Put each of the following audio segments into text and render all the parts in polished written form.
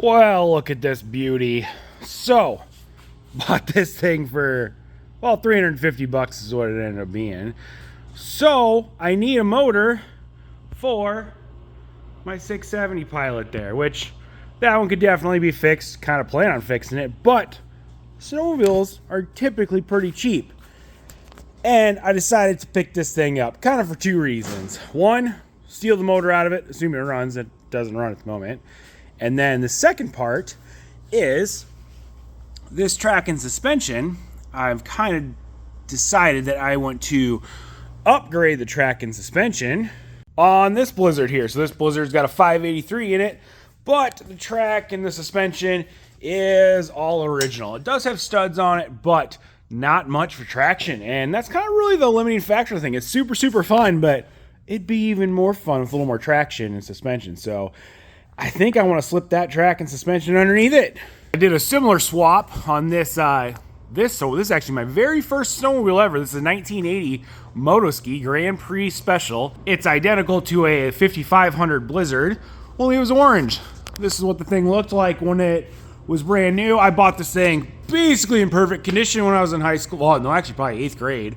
Well, look at this beauty. So, bought this thing for, well, 350 bucks is what it ended up being. So, I need a motor for my 670 Pilot there, which that one could definitely be fixed. Kind of plan on fixing it, but snowmobiles are typically pretty cheap. And I decided to pick this thing up, kind of for two reasons. One, steal the motor out of it, assuming it runs. It doesn't run at the moment. And then the second part is this track and suspension. I've kind of decided that I want to upgrade the track and suspension on this Blizzard here. So this Blizzard's got a 583 in it, but the track and the suspension is all original. It does have studs on it, but not much for traction. And that's kind of really the limiting factor thing. It's super, super fun, but it'd be even more fun with a little more traction and suspension. So I think I want to slip that track and suspension underneath it. I did a similar swap on this. So this is actually my very first snowmobile ever. This is a 1980 Motoski Grand Prix Special. It's identical to a 5500 Blizzard, only it was orange. This is what the thing looked like when it was brand new. I bought this thing basically in perfect condition when I was in high school. Well, no, actually probably 8th grade.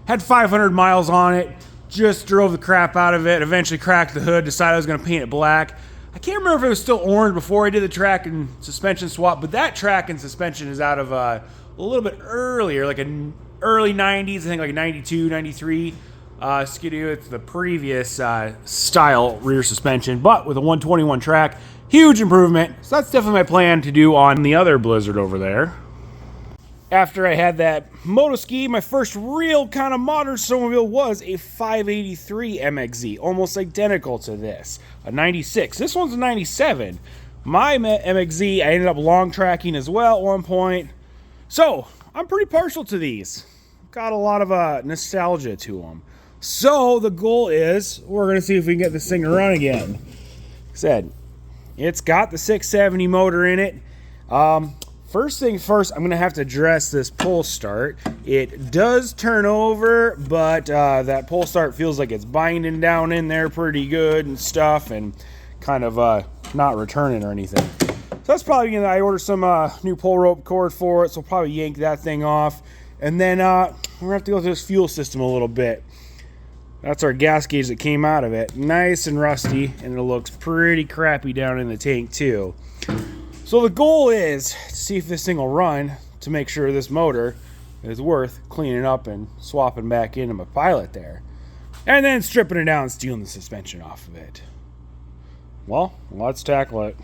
Had 500 miles on it. Just drove the crap out of it. Eventually cracked the hood, decided I was going to paint it black. I can't remember if it was still orange before I did the track and suspension swap, but that track and suspension is out of a little bit earlier, like an early 90s, I think like 92, 93 Skidoo. It's the previous style rear suspension, but with a 121 track. Huge improvement. So that's definitely my plan to do on the other Blizzard over there. After I had that Motoski, my first real kind of modern snowmobile was a 583 Mxz670, almost identical to this. A 96. This one's a 97. My Mxz670, I ended up long tracking as well at one point. So, I'm pretty partial to these. Got a lot of nostalgia to them. So, the goal is, we're going to see if we can get this thing to run again. Like I said, it's got the 670 motor in it. First thing first, I'm going to have to address this pull start. It does turn over, but that pull start feels like it's binding down in there pretty good and stuff, and kind of not returning or anything. So that's probably going to, I ordered some new pull rope cord for it, so I'll probably yank that thing off. And then we're going to have to go through this fuel system a little bit. That's our gas gauge that came out of it. Nice and rusty, and it looks pretty crappy down in the tank too. So the goal is to see if this thing will run, to make sure this motor is worth cleaning up and swapping back into my Pilot there. And then stripping it down and stealing the suspension off of it. Well, let's tackle it.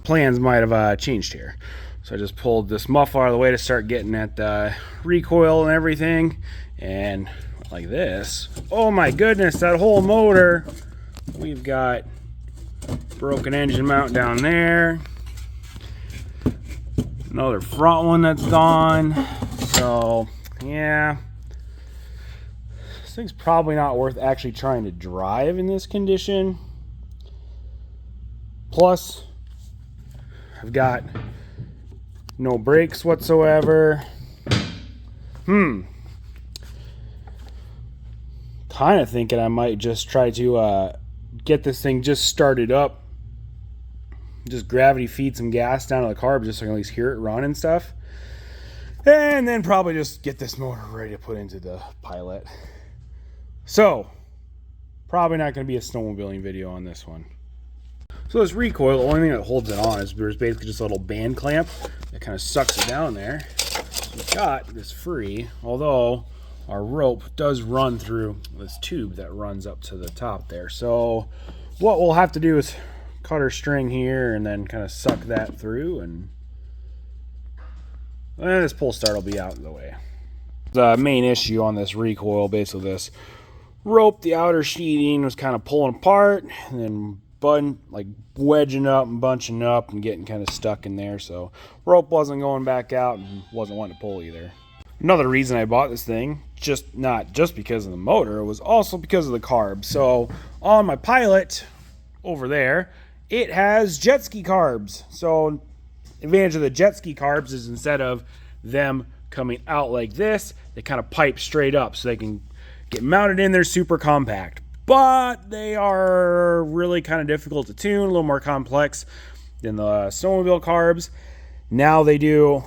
Plans might have changed here. So I just pulled this muffler out of the way to start getting at the recoil and everything. And like this. Oh my goodness, that whole motor. We've got broken engine mount down there. Another front one that's gone. So, yeah. This thing's probably not worth actually trying to drive in this condition. Plus, I've got no brakes whatsoever. Kind of thinking I might just try to get this thing just started up. Just gravity feed some gas down to the carb just so I can at least hear it run and stuff. And then probably just get this motor ready to put into the Pilot. So, probably not going to be a snowmobiling video on this one. So this recoil, the only thing that holds it on is there's basically just a little band clamp that kind of sucks it down there. So we've got this free, although our rope does run through this tube that runs up to the top there. So what we'll have to do is cut our string here and then kind of suck that through, and this pull start will be out of the way. The main issue on this recoil, basically this rope, the outer sheeting was kind of pulling apart and then wedging up and bunching up and getting kind of stuck in there, so rope wasn't going back out and wasn't wanting to pull either. Another reason I bought this thing, not just because of the motor, it was also because of the carb. So on my Pilot over there, it has jet ski carbs. So the advantage of the jet ski carbs is instead of them coming out like this, they kind of pipe straight up so they can get mounted in there super compact. But they are really kind of difficult to tune, a little more complex. than the snowmobile carbs. Now they do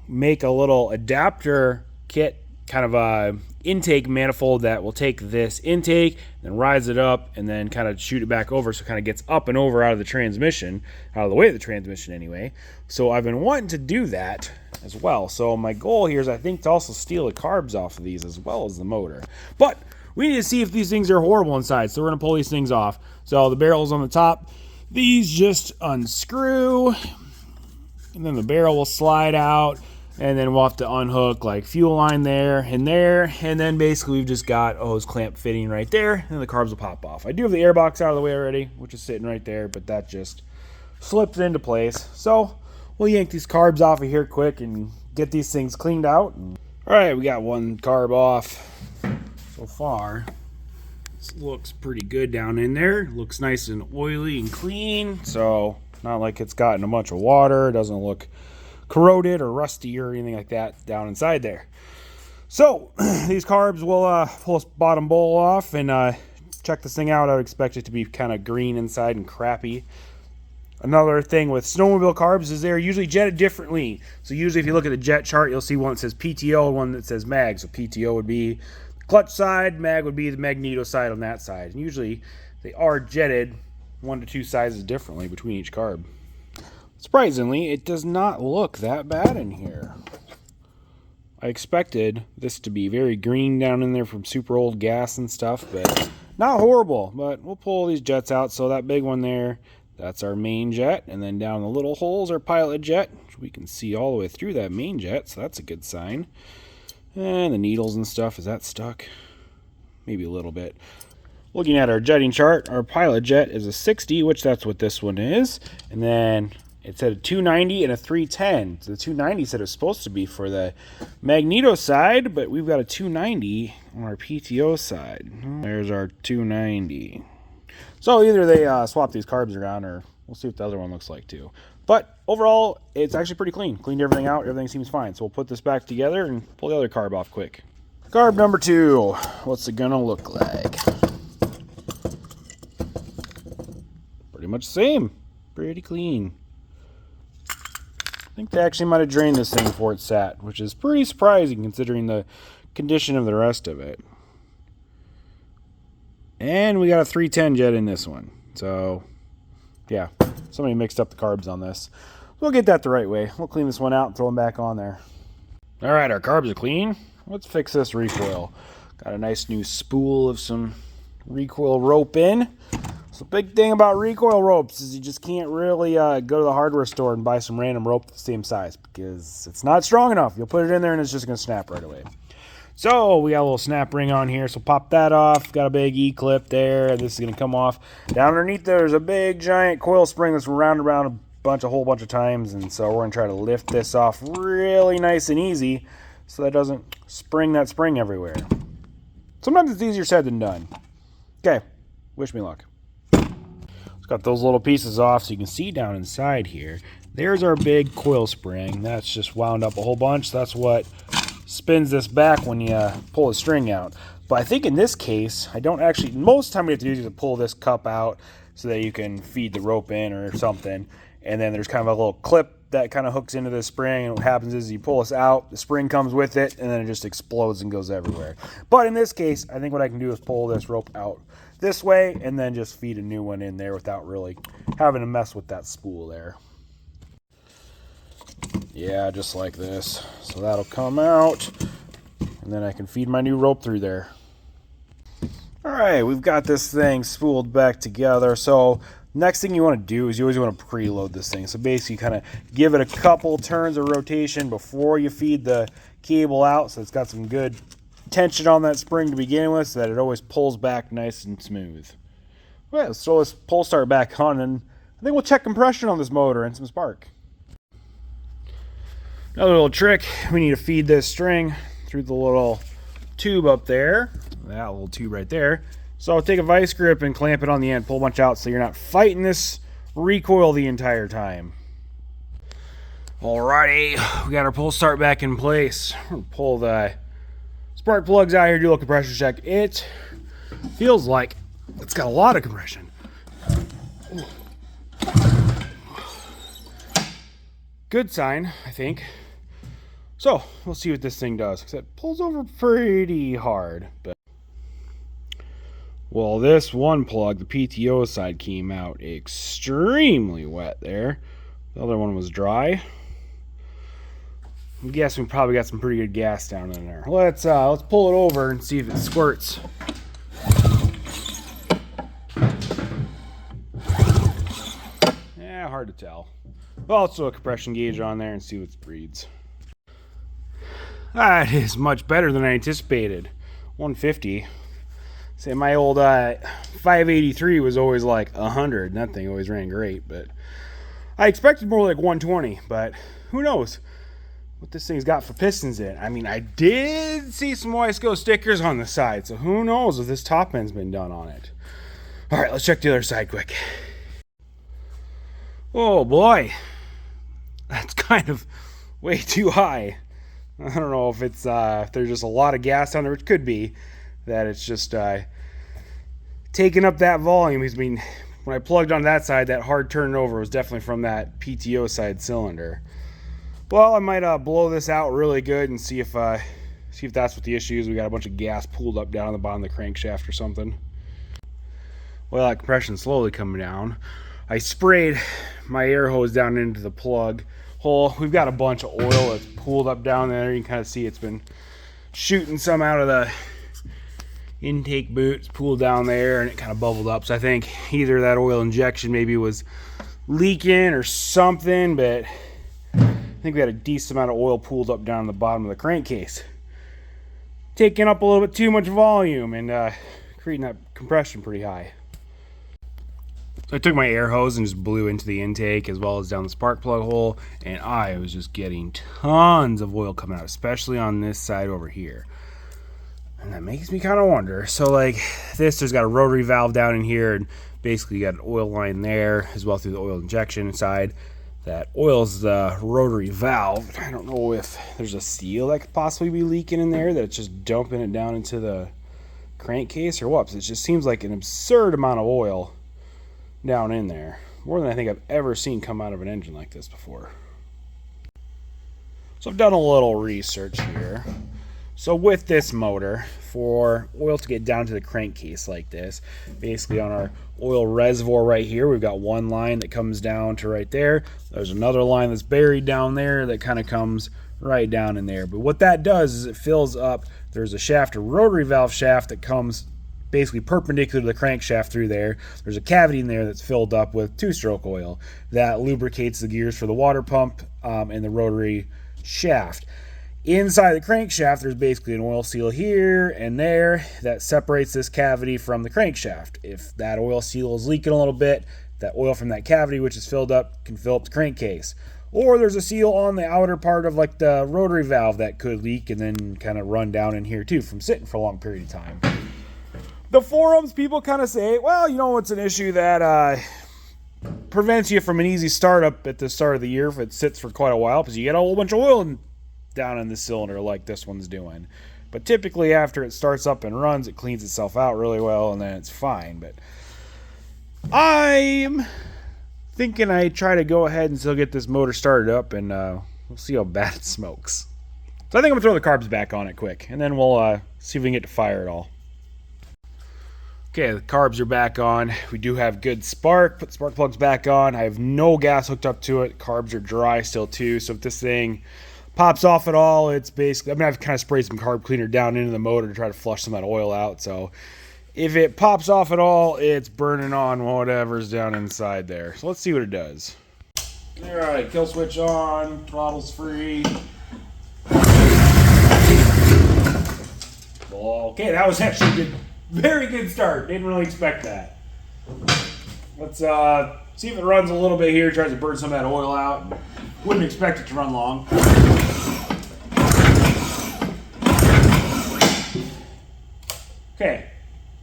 make a little adapter kit, kind of a intake manifold that will take this intake, then rise it up, and then kind of shoot it back over, so it kind of gets up and over out of the transmission, out of the way of the transmission anyway. So I've been wanting to do that as well. So my goal here is, I think, to also steal the carbs off of these as well as the motor. But we need to see if these things are horrible inside, so we're going to pull these things off. So the barrel's on the top. These just unscrew, and then the barrel will slide out, and then we'll have to unhook like fuel line there, and then basically we've just got a hose clamp fitting right there, and the carbs will pop off. I do have the air box out of the way already, which is sitting right there, but that just slips into place. So we'll yank these carbs off of here quick and get these things cleaned out. All right, we got one carb off so far. This looks pretty good down in there. Looks nice and oily and clean, so not like it's gotten a bunch of water. It doesn't look corroded or rusty or anything like that down inside there. So these carbs will pull this bottom bowl off and check this thing out. I would expect it to be kind of green inside and crappy. Another thing with snowmobile carbs is they're usually jetted differently. So usually if you look at the jet chart, you'll see one that says PTO and one that says mag. So PTO would be the clutch side, mag would be the magneto side on that side. And usually they are jetted 1 to 2 sizes differently between each carb. Surprisingly, it does not look that bad in here. I expected this to be very green down in there from super old gas and stuff, but not horrible. But we'll pull these jets out. So that big one there, that's our main jet, and then down the little holes our pilot jet, which we can see all the way through that main jet, so that's a good sign. And the needles and stuff, is that stuck? Maybe a little bit. Looking at our jetting chart, our pilot jet is a 60, which that's what this one is, and then it said a 290 and a 310. So the 290 said it was supposed to be for the magneto side, but we've got a 290 on our PTO side. There's our 290. So either they swap these carbs around, or we'll see what the other one looks like too. But overall, it's actually pretty clean. Cleaned everything out. Everything seems fine. So we'll put this back together and pull the other carb off quick. Carb number 2. What's it gonna look like? Pretty much the same. Pretty clean. I think they actually might have drained this thing before it sat, which is pretty surprising considering the condition of the rest of it. And we got a 310 jet in this one. So, yeah, somebody mixed up the carbs on this. We'll get that the right way. We'll clean this one out and throw them back on there. All right, our carbs are clean. Let's fix this recoil. Got a nice new spool of some recoil rope in. So the big thing about recoil ropes is you just can't really go to the hardware store and buy some random rope the same size, because it's not strong enough. You'll put it in there and it's just going to snap right away. So we got a little snap ring on here, so pop that off. Got a big E-clip there. This is going to come off. Down underneath there's a big giant coil spring that's wound around a whole bunch of times, and so we're going to try to lift this off really nice and easy so that doesn't spring that spring everywhere. Sometimes it's easier said than done. Okay, wish me luck. Got those little pieces off so you can see down inside here. There's our big coil spring. That's just wound up a whole bunch. That's what spins this back when you pull the string out. But I think in this case, I don't actually, most of the time we have to do is to pull this cup out so that you can feed the rope in or something. And then there's kind of a little clip that kind of hooks into the spring, and what happens is you pull this out, the spring comes with it, and then it just explodes and goes everywhere. But in this case, I think what I can do is pull this rope out this way and then just feed a new one in there without really having to mess with that spool there. Yeah, just like this. So that'll come out, and then I can feed my new rope through there. All right, we've got this thing spooled back together. So next thing you want to do is you always want to preload this thing. So basically kind of give it a couple turns of rotation before you feed the cable out, so it's got some good tension on that spring to begin with, so that it always pulls back nice and smooth. Well, so let's pull start back on, and I think we'll check compression on this motor and some spark. Another little trick, we need to feed this string through the little tube up there, that little tube right there. So I'll take a vice grip and clamp it on the end, pull a bunch out so you're not fighting this recoil the entire time. Alrighty, we got our pull start back in place. We'll pull the spark plugs out here, do a little compression check. It feels like it's got a lot of compression. Good sign, I think. So we'll see what this thing does. It pulls over pretty hard, but well, this one plug, the PTO side, came out extremely wet there. The other one was dry. I'm guessing we probably got some pretty good gas down in there. Let's pull it over and see if it squirts. Yeah, hard to tell. Well, let's throw a compression gauge on there and see what it reads. That is much better than I anticipated. 150. Say my old 583 was always like 100, and that thing always ran great, but I expected more like 120, but who knows what this thing's got for pistons in. I mean, I did see some Wisco stickers on the side, so who knows if this top end's been done on it. All right, let's check the other side quick. Oh boy, that's kind of way too high. I don't know if it's if there's just a lot of gas down there, which could be that it's just taking up that volume. I mean, when I plugged on that side, that hard turn over was definitely from that PTO side cylinder. Well, I might blow this out really good and see if that's what the issue is. We got a bunch of gas pooled up down on the bottom of the crankshaft or something. Well, that compression's slowly coming down. I sprayed my air hose down into the plug hole. We've got a bunch of oil that's pooled up down there. You can kind of see it's been shooting some out of the intake boot. It's pooled down there and it kind of bubbled up. So I think either that oil injection maybe was leaking or something, but I think we had a decent amount of oil pooled up down the bottom of the crankcase, taking up a little bit too much volume and creating that compression pretty high. So I took my air hose and just blew into the intake as well as down the spark plug hole, and I was just getting tons of oil coming out, especially on this side over here. And that makes me kind of wonder. So like this, there's got a rotary valve down in here, and basically you got an oil line there as well through the oil injection side. That oil's the rotary valve. I don't know if there's a seal that could possibly be leaking in there, that it's just dumping it down into the crankcase or what. It just seems like an absurd amount of oil down in there, more than I think I've ever seen come out of an engine like this before. So I've done a little research here. So with this motor, for oil to get down to the crankcase like this, basically on our oil reservoir right here, we've got one line that comes down to right there. There's another line that's buried down there that kind of comes right down in there. But what that does is it fills up. There's a shaft, a rotary valve shaft that comes basically perpendicular to the crankshaft through there. There's a cavity in there that's filled up with two-stroke oil that lubricates the gears for the water pump and the rotary shaft. Inside the crankshaft, there's basically an oil seal here and there that separates this cavity from the crankshaft. If that oil seal is leaking a little bit, that oil from that cavity, which is filled up, can fill up the crankcase. Or there's a seal on the outer part of like the rotary valve that could leak and then kind of run down in here too from sitting for a long period of time. The forums, people kind of say, well, you know, it's an issue that prevents you from an easy startup at the start of the year if it sits for quite a while, because you get a whole bunch of oil down in the cylinder like this one's doing. But typically after it starts up and runs, it cleans itself out really well and then it's fine. But I'm thinking I try to go ahead and still get this motor started up, and we'll see how bad it smokes. So I think I'm going to throw the carbs back on it quick, and then we'll see if we can get to fire it all. Okay, the carbs are back on. We do have good spark. Put the spark plugs back on. I have no gas hooked up to it. Carbs are dry still too. So if this thing pops off at all, it's basically, I mean, I've kind of sprayed some carb cleaner down into the motor to try to flush some of that oil out. So if it pops off at all, it's burning on whatever's down inside there. So let's see what it does. All right, kill switch on, throttle's free. Okay, that was actually a good. Very good start. Didn't really expect that. Let's see if it runs a little bit here. Tries to burn some of that oil out. Wouldn't expect it to run long. Okay.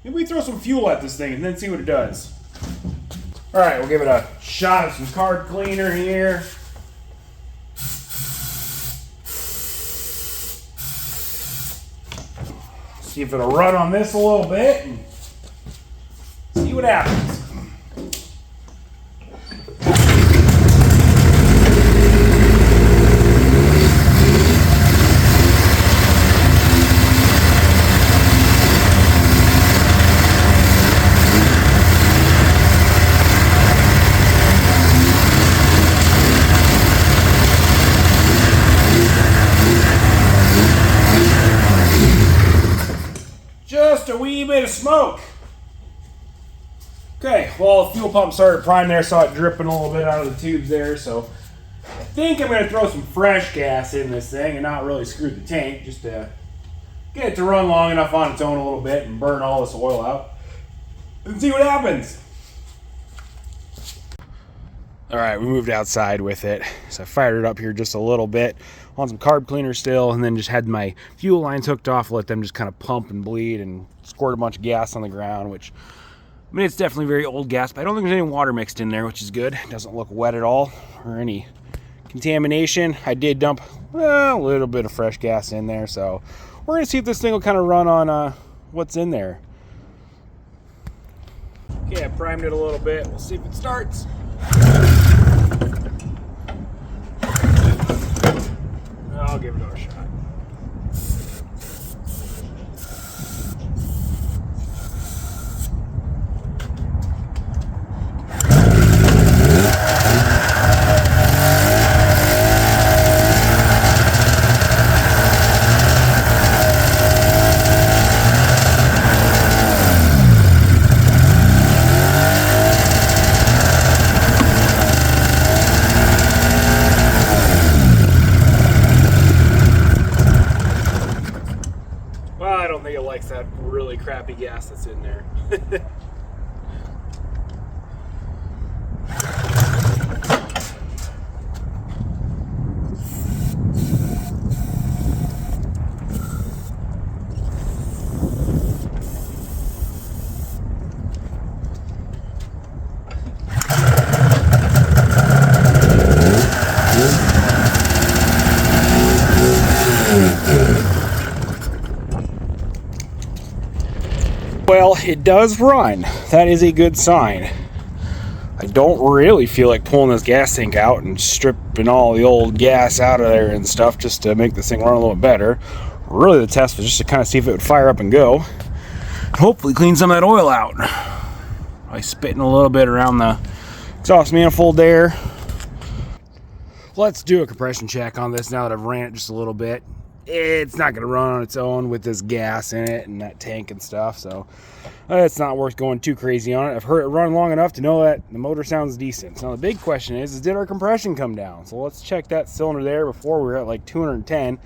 Maybe we throw some fuel at this thing and then see what it does. Alright, we'll give it a shot of some carb cleaner here. See if it'll run on this a little bit and see what happens. see a bit of smoke. Okay, well, the fuel pump started prime there, saw it dripping a little bit out of the tubes there, so I think I'm going to throw some fresh gas in this thing and not really screw the tank, just to get it to run long enough on its own a little bit and burn all this oil out and see what happens. All right, we moved outside with it, so I fired it up here just a little bit on some carb cleaner still, and then just had my fuel lines hooked off, let them just kind of pump and bleed and squirt a bunch of gas on the ground, which, I mean, it's definitely very old gas, but I don't think there's any water mixed in there, which is good. It doesn't look wet at all or any contamination. I did dump a little bit of fresh gas in there, so we're going to see if this thing will kind of run on what's in there. Okay, I primed it a little bit. We'll see if it starts. I'll give it another shot. That really crappy gas that's in there. Well, it does run. That is a good sign. I don't really feel like pulling this gas tank out and stripping all the old gas out of there and stuff just to make this thing run a little bit better. Really, the test was just to kind of see if it would fire up and go. Hopefully clean some of that oil out by spitting a little bit around the exhaust manifold there. Let's do a compression check on this now that I've ran it just a little bit. It's not going to run on its own with this gas in it and that tank and stuff, so it's not worth going too crazy on it. I've heard it run long enough to know that the motor sounds decent. So now the big question is did our compression come down? So let's check that cylinder there. Before we were at like 210.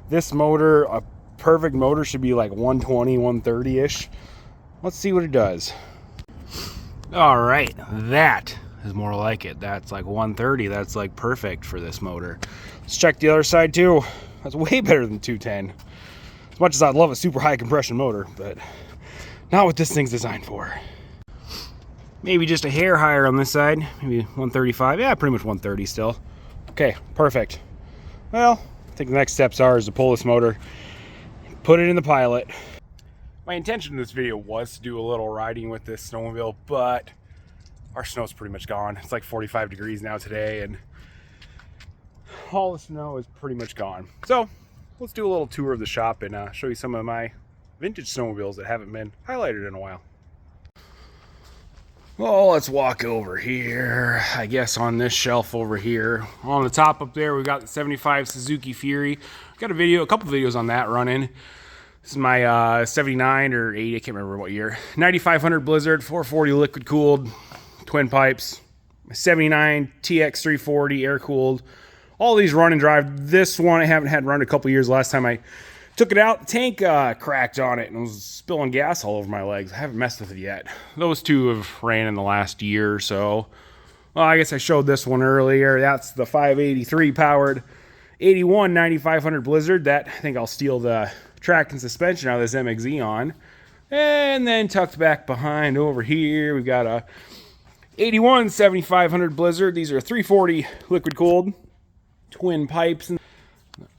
This motor, a perfect motor, should be like 120, 130-ish. Let's see what it does. All right, that is more like it. That's like 130. That's like perfect for this motor. Let's check the other side too. That's way better than 210. As much as I'd love a super high compression motor, but not what this thing's designed for. Maybe just a hair higher on this side, maybe 135. Yeah, pretty much 130 still. Okay, perfect. Well, I think the next steps is to pull this motor, put it in the pilot. My intention in this video was to do a little riding with this snowmobile, but our snow's pretty much gone. It's like 45 degrees now today, and all the snow is pretty much gone. So let's do a little tour of the shop and show you some of my vintage snowmobiles that haven't been highlighted in a while. Well, let's walk over here. I guess on this shelf over here, on the top up there, we've got the 75 Suzuki Fury. I've got a couple videos on that running. This is my 79 or 80, I can't remember what year. 9500 Blizzard, 440 liquid cooled, twin pipes. 79 TX 340 air cooled. All these run and drive. This one I haven't had run in a couple years. Last time I took it out, the tank cracked on it and was spilling gas all over my legs. I haven't messed with it yet. Those two have ran in the last year or so. Well, I guess I showed this one earlier. That's the 583 powered 81 9500 Blizzard. That I think I'll steal the track and suspension out of this Mxz670 on. And then tucked back behind over here, we've got a 81 7500 Blizzard. These are 340 liquid cooled. Twin pipes.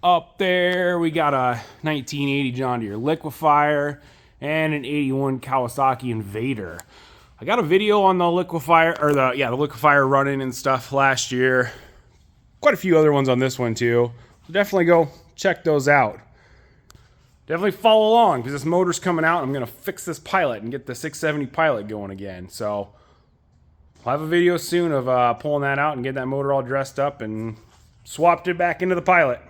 Up there we got a 1980 John Deere liquefier and an 81 Kawasaki Invader. I got a video on the liquefier, or the liquefier running and stuff last year. Quite a few other ones on this one too. So definitely go check those out. Definitely follow along because this motor's coming out. I'm gonna fix this pilot and get the 670 pilot going again. So I'll have a video soon of pulling that out and getting that motor all dressed up and swapped it back into the pilot.